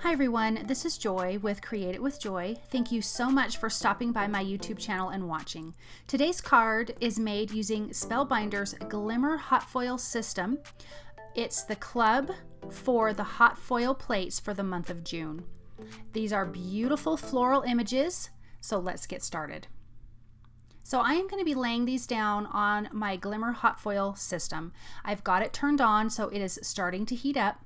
Hi everyone, this is Joy with Create It with Joy. Thank you so much for stopping by my YouTube channel and watching. Today's card is made using Spellbinders Glimmer Hot Foil system. It's the club for the hot foil plates for the month of June. These are beautiful floral images, so let's get started. So I am going to be laying these down on my Glimmer Hot Foil system. I've got it turned on, so it is starting to heat up.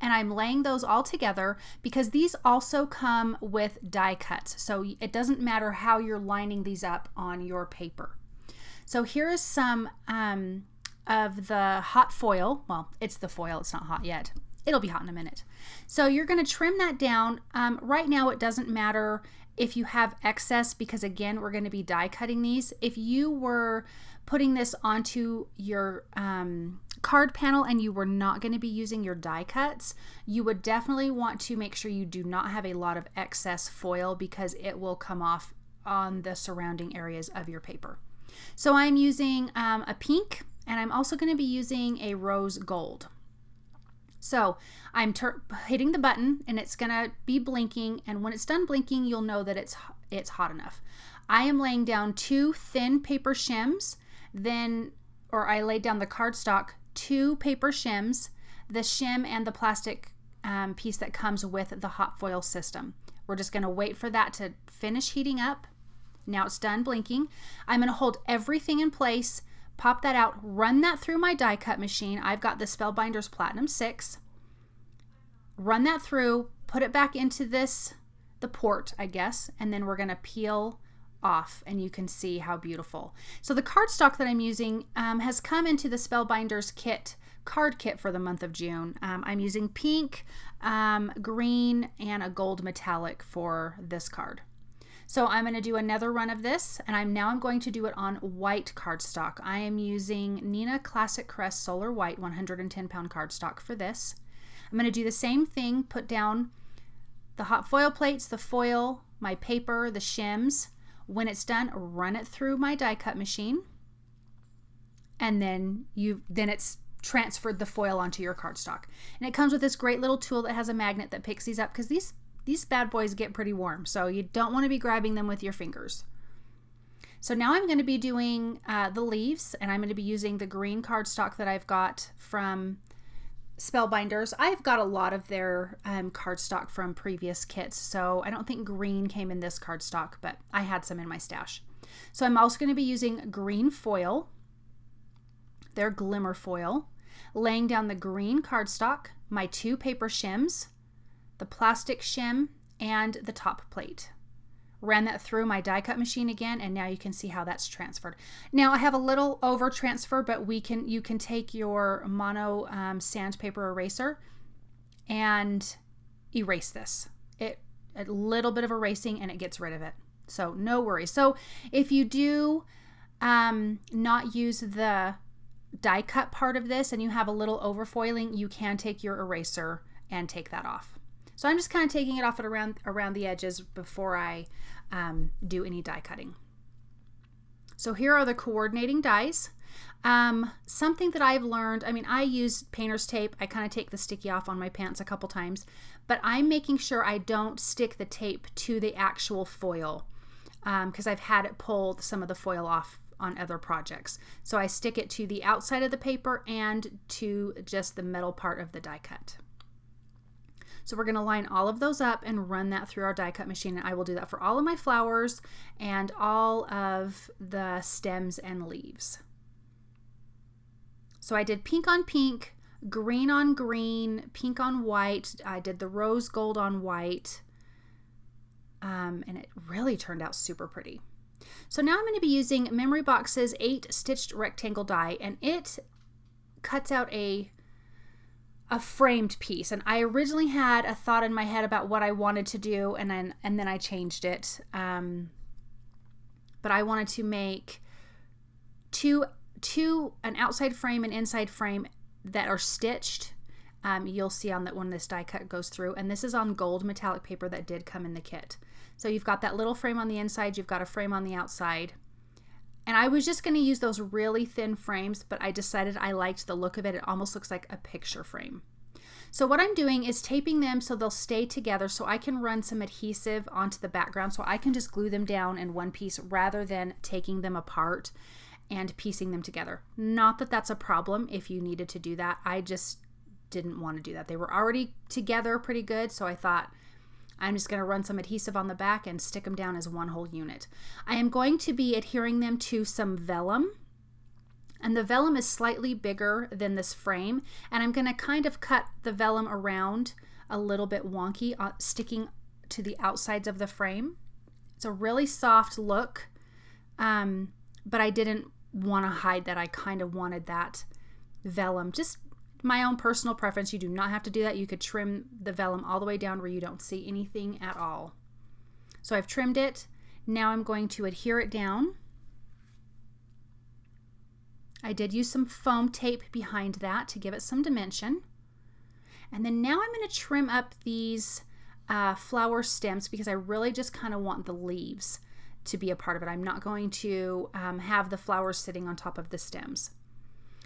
And I'm laying those all together because these also come with die cuts. So it doesn't matter how you're lining these up on your paper. So here is some of the hot foil. Well, it's the foil, it's not hot yet. It'll be hot in a minute. So you're going to trim that down. Right now it doesn't matter if you have excess because again, we're going to be die cutting these. If you were putting this onto your card panel and you were not going to be using your die cuts, you would definitely want to make sure you do not have a lot of excess foil because it will come off on the surrounding areas of your paper. So I'm using a pink and I'm also going to be using a rose gold. So I'm hitting the button and it's going to be blinking, and when it's done blinking you'll know that it's hot enough. I am laying down 2 thin paper shims, I laid down the cardstock, 2 paper shims, the shim and the plastic piece that comes with the hot foil system. We're just going to wait for that to finish heating up. Now it's done blinking. I'm going to hold everything in place, pop that out, run that through my die cut machine. I've got the Spellbinders Platinum 6. Run that through, put it back into the port, I guess, and then we're going to peel off and you can see how beautiful. So the cardstock that I'm using has come into the Spellbinders card kit for the month of June. I'm using pink, green, and a gold metallic for this card. So I'm going to do another run of this, and I'm going to do it on white cardstock. I am using Neenah Classic Crest Solar White 110 pound cardstock for this. I'm going to do the same thing, put down the hot foil plates, the foil, my paper, the shims. When it's done, run it through my die cut machine, and then it's transferred the foil onto your cardstock. And it comes with this great little tool that has a magnet that picks these up because these bad boys get pretty warm, so you don't want to be grabbing them with your fingers. So now I'm going to be doing the leaves, and I'm going to be using the green cardstock that I've got from Spellbinders. I've got a lot of their cardstock from previous kits, so I don't think green came in this cardstock, but I had some in my stash. So I'm also going to be using green foil, their glimmer foil, laying down the green cardstock, my 2 paper shims, the plastic shim, and the top plate. Ran that through my die cut machine again, and now you can see how that's transferred. Now I have a little over transfer, but you can take your mono sandpaper eraser and erase this. A little bit of erasing and it gets rid of it. So no worries. So if you do not use the die cut part of this and you have a little overfoiling, you can take your eraser and take that off. So I'm just kind of taking it off around the edges before I do any die cutting. So here are the coordinating dies. Something that I've learned, I use painter's tape. I kind of take the sticky off on my pants a couple times, but I'm making sure I don't stick the tape to the actual foil because I've had it pull some of the foil off on other projects. So I stick it to the outside of the paper and to just the metal part of the die cut. So we're going to line all of those up and run that through our die cut machine. And I will do that for all of my flowers and all of the stems and leaves. So I did pink on pink, green on green, pink on white. I did the rose gold on white. And it really turned out super pretty. So now I'm going to be using Memory Box's 8 stitched rectangle die, and it cuts out a framed piece. And I originally had a thought in my head about what I wanted to do, and then I changed it. But I wanted to make two an outside frame and inside frame that are stitched. You'll see on that when this die cut goes through, and this is on gold metallic paper that did come in the kit. So you've got that little frame on the inside, you've got a frame on the outside. And I was just going to use those really thin frames, but I decided I liked the look of it. It almost looks like a picture frame. So what I'm doing is taping them so they'll stay together, so I can run some adhesive onto the background, so I can just glue them down in one piece rather than taking them apart and piecing them together. Not that that's a problem if you needed to do that. I just didn't want to do that. They were already together pretty good, so I thought I'm just going to run some adhesive on the back and stick them down as one whole unit. I am going to be adhering them to some vellum, and the vellum is slightly bigger than this frame, and I'm going to kind of cut the vellum around a little bit wonky, sticking to the outsides of the frame. It's a really soft look, but I didn't want to hide that. I kind of wanted that vellum, just my own personal preference. You do not have to do that. You could trim the vellum all the way down where you don't see anything at all. So I've trimmed it. Now I'm going to adhere it down. I did use some foam tape behind that to give it some dimension. And then now I'm going to trim up these flower stems because I really just kind of want the leaves to be a part of it. I'm not going to have the flowers sitting on top of the stems.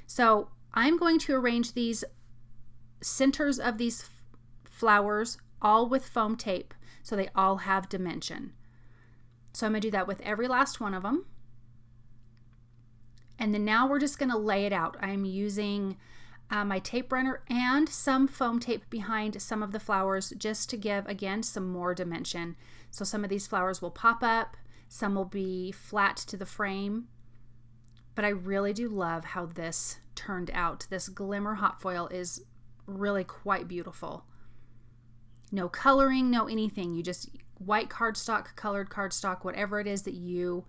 So I'm going to arrange these centers of these flowers all with foam tape so they all have dimension. So I'm going to do that with every last one of them. And then now we're just going to lay it out. I'm using my tape runner and some foam tape behind some of the flowers just to give, again, some more dimension. So some of these flowers will pop up, some will be flat to the frame. But I really do love how this turned out. This Glimmer Hot Foil is really quite beautiful. No coloring, no anything. You just white cardstock, colored cardstock, whatever it is that you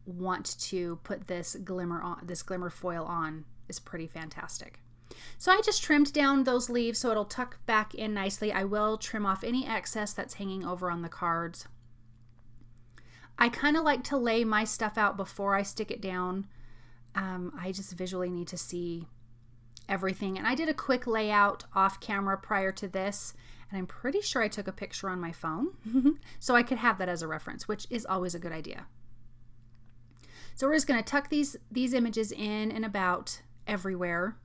want to put this glimmer on, this glimmer foil on, is pretty fantastic. So I just trimmed down those leaves so it'll tuck back in nicely. I will trim off any excess that's hanging over on the cards. I kind of like to lay my stuff out before I stick it down. I just visually need to see everything. And I did a quick layout off camera prior to this, and I'm pretty sure I took a picture on my phone so I could have that as a reference, which is always a good idea. So we're just going to tuck these images in and about everywhere.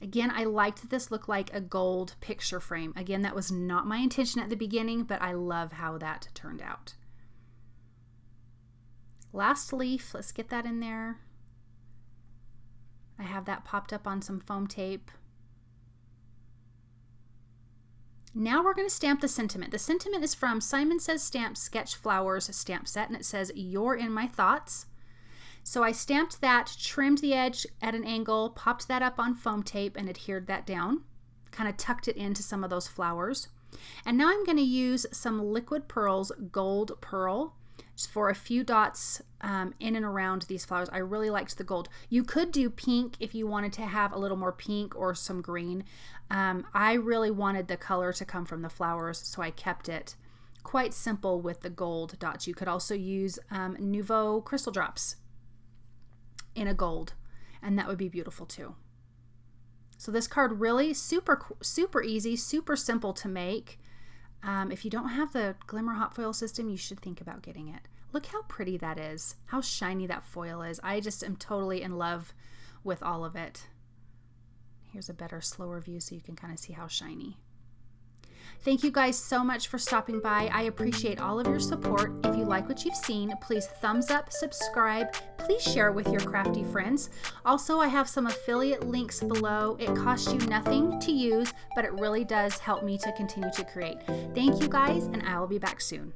Again, I liked that this looked like a gold picture frame. Again, that was not my intention at the beginning, but I love how that turned out. Last leaf, let's get that in there. I have that popped up on some foam tape. Now we're going to stamp the sentiment. The sentiment is from Simon Says Stamp Sketch Flowers stamp set, and it says, "You're in my thoughts." So I stamped that, trimmed the edge at an angle, popped that up on foam tape and adhered that down, kind of tucked it into some of those flowers. And now I'm going to use some Liquid Pearls Gold Pearl just for a few dots in and around these flowers. I really liked the gold. You could do pink if you wanted to have a little more pink or some green. I really wanted the color to come from the flowers, so I kept it quite simple with the gold dots. You could also use Nouveau crystal drops in a gold, and that would be beautiful too. So this card really super easy, super simple to make. If you don't have the Glimmer Hot Foil system, you should think about getting it. Look how pretty that is, how shiny that foil is. I just am totally in love with all of it. Here's a better, slower view so you can kind of see how shiny. Thank you guys so much for stopping by. I appreciate all of your support. If you like what you've seen, please thumbs up, subscribe, please share with your crafty friends. Also, I have some affiliate links below. It costs you nothing to use, but it really does help me to continue to create. Thank you guys, and I will be back soon.